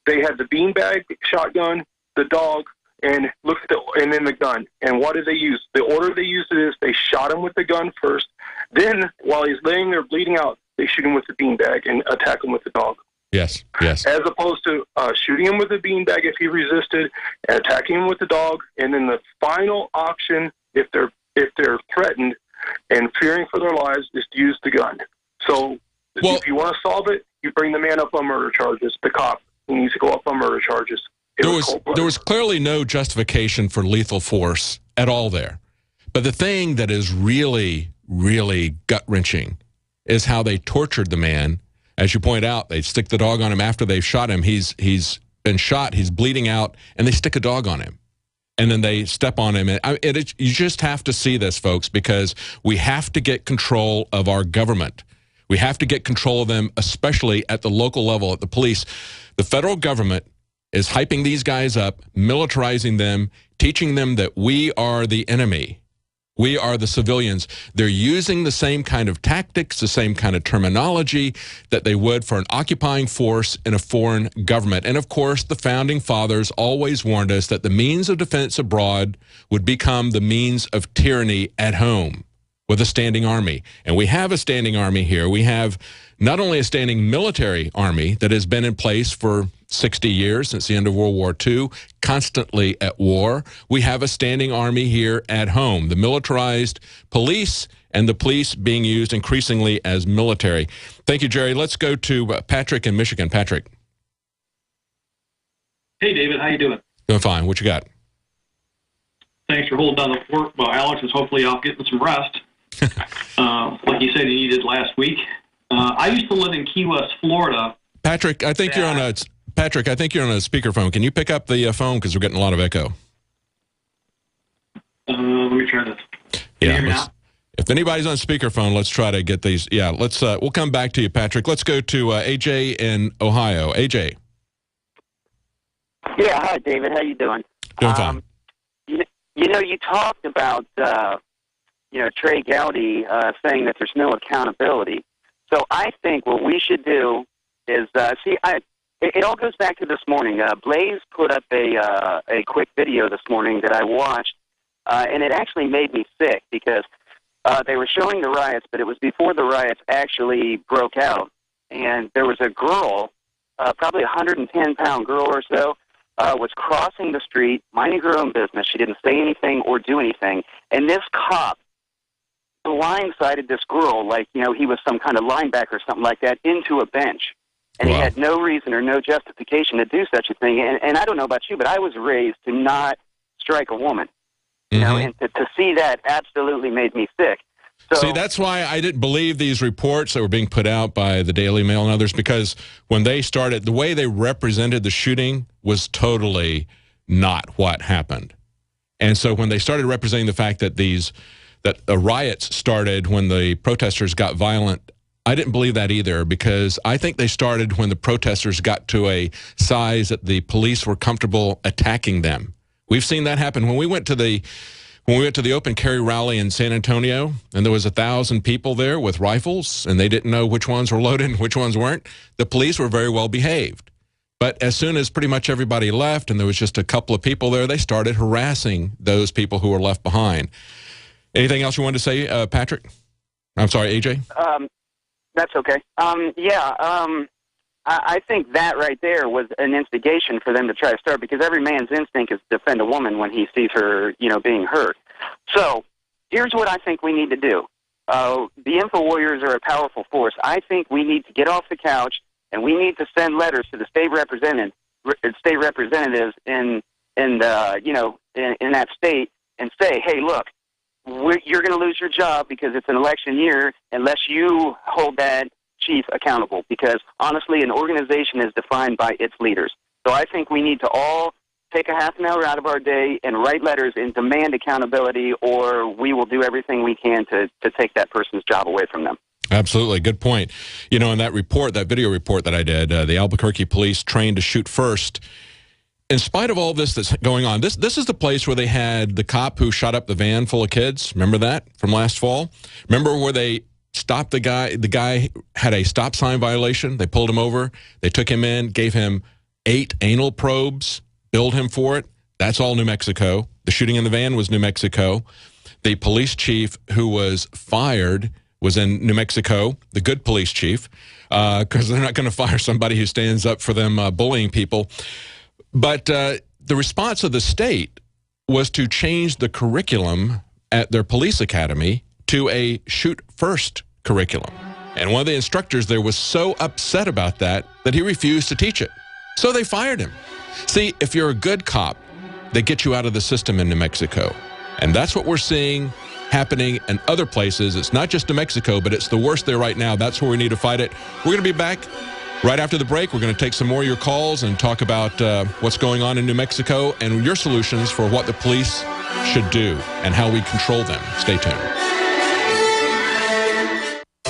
they had the beanbag shotgun, the dog, and and then the gun. And what did they use? The order they used it is they shot him with the gun first. Then, while he's laying there bleeding out, they shoot him with the beanbag and attack him with the dog. Yes, yes. As opposed to shooting him with the beanbag if he resisted, and attacking him with the dog, and then the final option, if they're threatened and fearing for their lives, is to use the gun. So, if you want to solve it, you bring the man up on murder charges. The cop, he needs to go up on murder charges. There was clearly no justification for lethal force at all there. But the thing that is really, really gut-wrenching is how they tortured the man. As you point out, they stick the dog on him after they've shot him. He's been shot, he's bleeding out, and they stick a dog on him. And then they step on him. You just have to see this, folks, because we have to get control of our government. We have to get control of them, especially at the local level, at the police. The federal government is hyping these guys up, militarizing them, teaching them that we are the enemy. We are the civilians. They're using the same kind of tactics, the same kind of terminology that they would for an occupying force in a foreign government. And of course, the founding fathers always warned us that the means of defense abroad would become the means of tyranny at home with a standing army. And we have a standing army here. We have not only a standing military army that has been in place for 60 years, since the end of World War II, constantly at war. We have a standing army here at home, the militarized police, and the police being used increasingly as military. Thank you, Jerry. Let's go to Patrick in Michigan. Patrick. Hey, David. How you doing? Doing fine. What you got? Thanks for holding down the fort. Well, Alex is hopefully off getting some rest, like you said he needed last week. I used to live in Key West, Florida. Patrick, I think you're on a speakerphone. Can you pick up the phone because we're getting a lot of echo? Let me try this. Can you hear me now? If anybody's on speakerphone, let's try to get these. Yeah, we'll come back to you, Patrick. Let's go to AJ in Ohio. AJ. Yeah, hi, David. How you doing? Doing fine. You talked about, Trey Gowdy saying that there's no accountability. So I think what we should do is, it all goes back to this morning. Blaze put up a quick video this morning that I watched, and it actually made me sick because they were showing the riots, but it was before the riots actually broke out. And there was a girl, probably a 110-pound girl or so, was crossing the street, minding her own business. She didn't say anything or do anything. And this cop blindsided this girl like, he was some kind of linebacker or something like that into a bench. And He had no reason or no justification to do such a thing. And I don't know about you, but I was raised to not strike a woman. And to see that absolutely made me sick. So, see, that's why I didn't believe these reports that were being put out by the Daily Mail and others, because when they started, the way they represented the shooting was totally not what happened. And so when they started representing the fact that the riots started when the protesters got violent, I didn't believe that either, because I think they started when the protesters got to a size that the police were comfortable attacking them. We've seen that happen. When we went to the open carry rally in San Antonio, and there was 1,000 people there with rifles, and they didn't know which ones were loaded and which ones weren't, the police were very well behaved. But as soon as pretty much everybody left and there was just a couple of people there, they started harassing those people who were left behind. Anything else you wanted to say, Patrick? I'm sorry, AJ? That's okay. I think that right there was an instigation for them to try to start, because every man's instinct is to defend a woman when he sees her, being hurt. So here's what I think we need to do. The Info Warriors are a powerful force. I think we need to get off the couch and we need to send letters to the state representatives in that state and say, hey, look, you're going to lose your job because it's an election year unless you hold that chief accountable, because honestly, an organization is defined by its leaders. So I think we need to all take a half an hour out of our day and write letters and demand accountability, or we will do everything we can to take that person's job away from them. Absolutely. Good point. In that report, that video report that I did, the Albuquerque police trained to shoot first. In spite of all this that's going on, this is the place where they had the cop who shot up the van full of kids. Remember that from last fall? Remember where they stopped the guy? The guy had a stop sign violation. They pulled him over. They took him in, gave him 8 anal probes, billed him for it. That's all New Mexico. The shooting in the van was New Mexico. The police chief who was fired was in New Mexico, the good police chief, because they're not going to fire somebody who stands up for them bullying people. But the response of the state was to change the curriculum at their police academy to a shoot first curriculum. And one of the instructors there was so upset about that he refused to teach it. So they fired him. See, if you're a good cop, they get you out of the system in New Mexico. And that's what we're seeing happening in other places. It's not just New Mexico, but it's the worst there right now. That's where we need to fight it. We're going to be back right after the break. We're going to take some more of your calls and talk about what's going on in New Mexico and your solutions for what the police should do and how we control them. Stay tuned.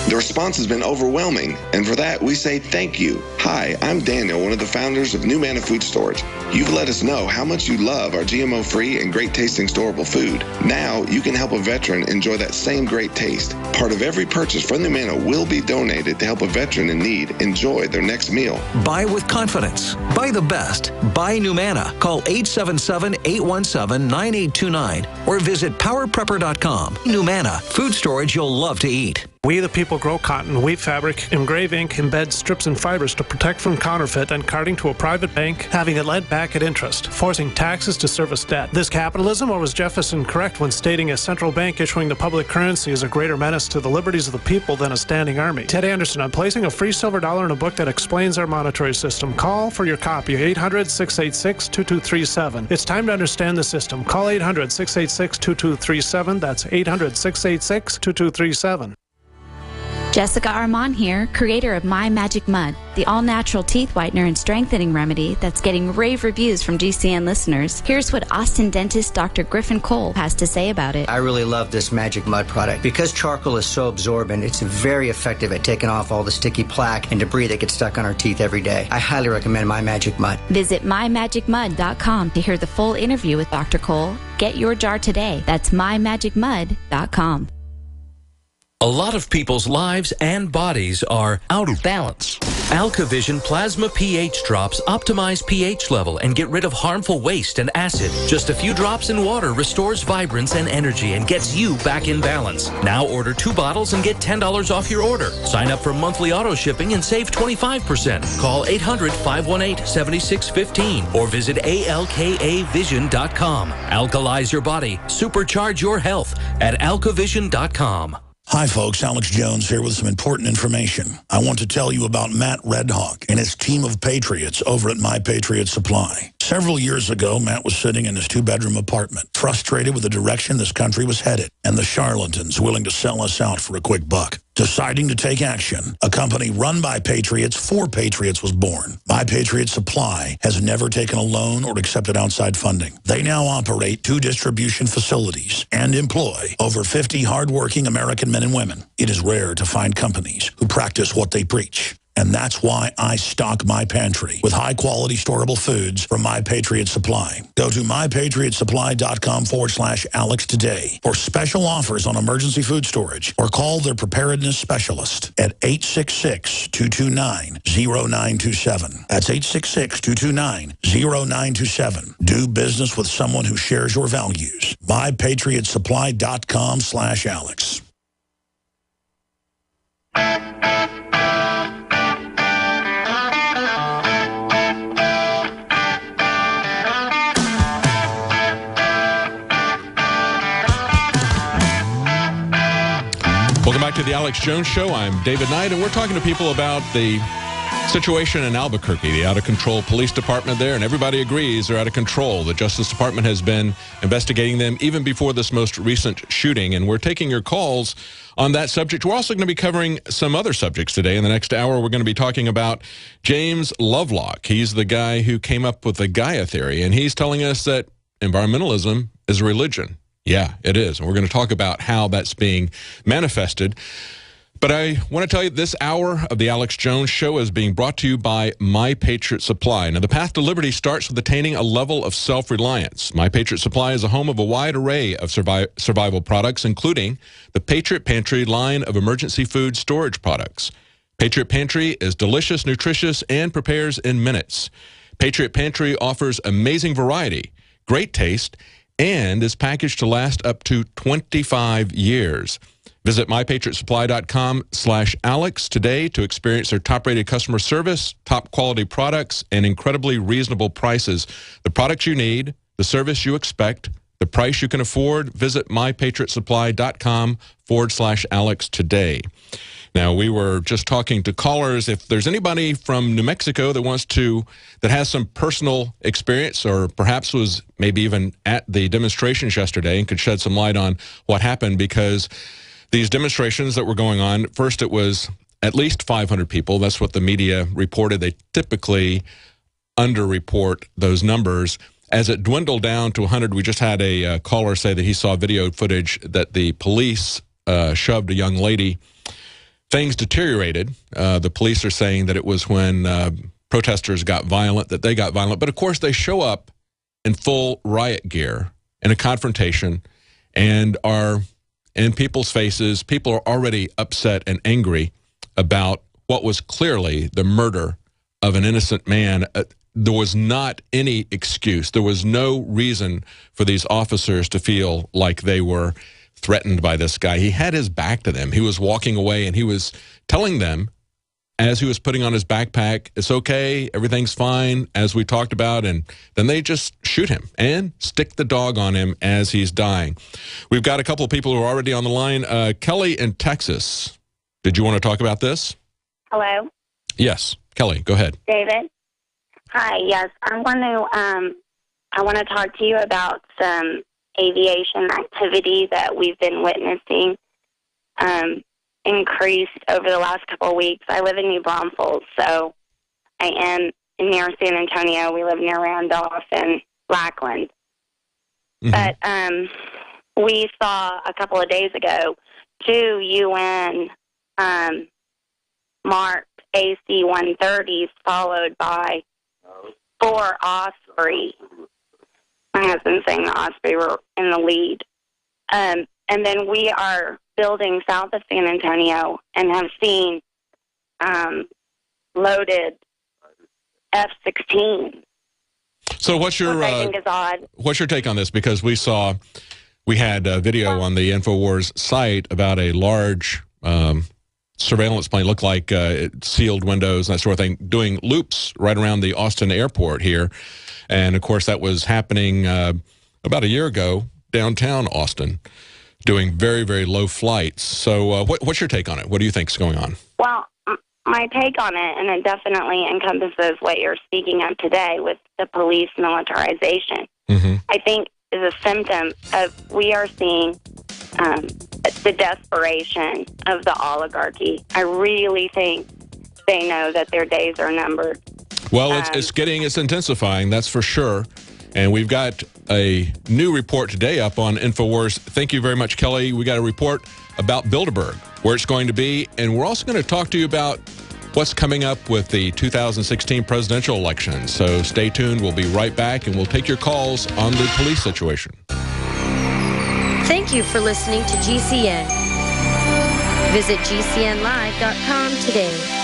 The response has been overwhelming, and for that, we say thank you. Hi, I'm Daniel, one of the founders of New Manna Food Storage. You've let us know how much you love our GMO-free and great-tasting storable food. Now, you can help a veteran enjoy that same great taste. Part of every purchase from New Manna will be donated to help a veteran in need enjoy their next meal. Buy with confidence. Buy the best. Buy New Manna. Call 877-817-9829 or visit powerprepper.com. New Manna, food storage you'll love to eat. We the people grow cotton, weave fabric, engrave ink, embed strips and fibers to protect from counterfeit and carting to a private bank, having it lent back at interest, forcing taxes to service debt. This capitalism, or was Jefferson correct when stating a central bank issuing the public currency is a greater menace to the liberties of the people than a standing army? Ted Anderson, I'm placing a free silver dollar in a book that explains our monetary system. Call for your copy, 800-686-2237. It's time to understand the system. Call 800-686-2237. That's 800-686-2237. Jessica Armand here, creator of My Magic Mud, the all-natural teeth whitener and strengthening remedy that's getting rave reviews from GCN listeners. Here's what Austin dentist Dr. Griffin Cole has to say about it. I really love this Magic Mud product. Because charcoal is so absorbent, it's very effective at taking off all the sticky plaque and debris that gets stuck on our teeth every day. I highly recommend My Magic Mud. Visit mymagicmud.com to hear the full interview with Dr. Cole. Get your jar today. That's mymagicmud.com. A lot of people's lives and bodies are out of balance. AlkaVision Plasma pH drops optimize pH level and get rid of harmful waste and acid. Just a few drops in water restores vibrance and energy and gets you back in balance. Now order 2 bottles and get $10 off your order. Sign up for monthly auto shipping and save 25%. Call 800-518-7615 or visit alkavision.com. Alkalize your body. Supercharge your health at alkavision.com. Hi folks, Alex Jones here with some important information. I want to tell you about Matt Redhawk and his team of patriots over at My Patriot Supply. Several years ago, Matt was sitting in his 2-bedroom apartment, frustrated with the direction this country was headed and the charlatans willing to sell us out for a quick buck. Deciding to take action, a company run by patriots for patriots was born. My Patriot Supply has never taken a loan or accepted outside funding. They now operate 2 distribution facilities and employ over 50 hardworking American men and women. It is rare to find companies who practice what they preach. And that's why I stock my pantry with high-quality storable foods from My Patriot Supply. Go to mypatriotsupply.com/Alex today for special offers on emergency food storage or call their preparedness specialist at 866-229-0927. That's 866-229-0927. Do business with someone who shares your values. mypatriotsupply.com/Alex. Welcome back to the Alex Jones Show. I'm David Knight, and we're talking to people about the situation in Albuquerque, the out-of-control police department there, and everybody agrees they're out of control. The Justice Department has been investigating them even before this most recent shooting, and we're taking your calls on that subject. We're also going to be covering some other subjects today. In the next hour, we're going to be talking about James Lovelock. He's the guy who came up with the Gaia theory, and he's telling us that environmentalism is a religion. Yeah, it is. And we're going to talk about how that's being manifested. But I want to tell you this hour of the Alex Jones Show is being brought to you by My Patriot Supply. Now, the path to liberty starts with attaining a level of self-reliance. My Patriot Supply is a home of a wide array of survival products, including the Patriot Pantry line of emergency food storage products. Patriot Pantry is delicious, nutritious, and prepares in minutes. Patriot Pantry offers amazing variety, great taste, and is packaged to last up to 25 years. Visit mypatriotsupply.com/Alex today to experience their top-rated customer service, top-quality products, and incredibly reasonable prices. The products you need, the service you expect, the price you can afford. Visit mypatriotsupply.com/Alex today. Now, we were just talking to callers. If there's anybody from New Mexico that has some personal experience, or perhaps was maybe even at the demonstrations yesterday and could shed some light on what happened, because these demonstrations that were going on, first it was at least 500 people. That's what the media reported. They typically underreport those numbers. As it dwindled down to 100, we just had a caller say that he saw video footage that the police shoved a young lady. Things deteriorated. The police are saying that it was when protesters got violent, that they got violent. But, of course, they show up in full riot gear in a confrontation and are in people's faces. People are already upset and angry about what was clearly the murder of an innocent man. There was not any excuse. There was no reason for these officers to feel like they were threatened by this guy. He had his back to them. He was walking away, and he was telling them, as he was putting on his backpack, it's okay, everything's fine, as we talked about, and then they just shoot him and stick the dog on him as he's dying. We've got a couple of people who are already on the line. Kelly in Texas, did you want to talk about this? Hello? Yes. Kelly, go ahead. David? Hi, yes. I want to talk to you about some aviation activity that we've been witnessing increased over the last couple of weeks. I live in New Braunfels, so I am near San Antonio. We live near Randolph and Lackland. Mm-hmm. But we saw a couple of days ago 2 UN marked AC-130s followed by 4 Osprey. My husband's saying the Osprey were in the lead. And then we are building south of San Antonio and have seen loaded F-16. So what's your I think is odd. What's your take on this? Because we had a video on the InfoWars site about a large surveillance plane, looked like sealed windows and that sort of thing, doing loops right around the Austin airport here. And, of course, that was happening about a year ago downtown Austin, doing very, very low flights. So what's your take on it? What do you think is going on? Well, my take on it, and it definitely encompasses what you're speaking of today with the police militarization, I think is a symptom of we are seeing the desperation of the oligarchy. I really think they know that their days are numbered. Well, it's intensifying, that's for sure. And we've got a new report today up on InfoWars. Thank you very much, Kelly. We got a report about Bilderberg, where it's going to be. And we're also going to talk to you about what's coming up with the 2016 presidential election. So stay tuned. We'll be right back, and we'll take your calls on the police situation. Thank you for listening to GCN. Visit GCNlive.com today.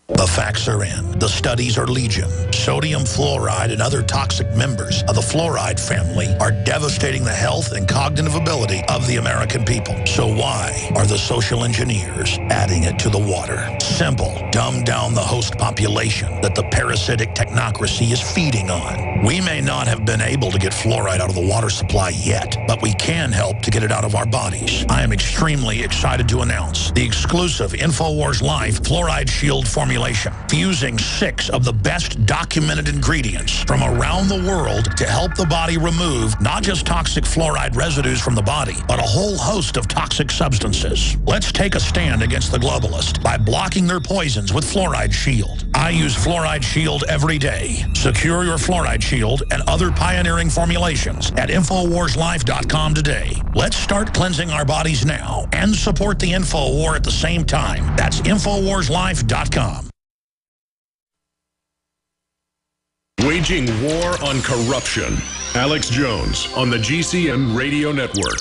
The facts are in. The studies are legion. Sodium fluoride and other toxic members of the fluoride family are devastating the health and cognitive ability of the American people. So why are the social engineers adding it to the water? Simple. Dumb down the host population that the parasitic technocracy is feeding on. We may not have been able to get fluoride out of the water supply yet, but we can help to get it out of our bodies. I am extremely excited to announce the exclusive InfoWars Life Fluoride Shield formulation, fusing 6 of the best documented ingredients from around the world to help the body remove not just toxic fluoride residues from the body, but a whole host of toxic substances. Let's take a stand against the globalists by blocking their poisons with Fluoride Shield. I use Fluoride Shield every day. Secure your Fluoride Shield and other pioneering formulations at InfoWarsLife.com today. Let's start cleansing our bodies now and support the Info War at the same time. That's InfoWarsLife.com. Waging war on corruption. Alex Jones on the GCN Radio Network.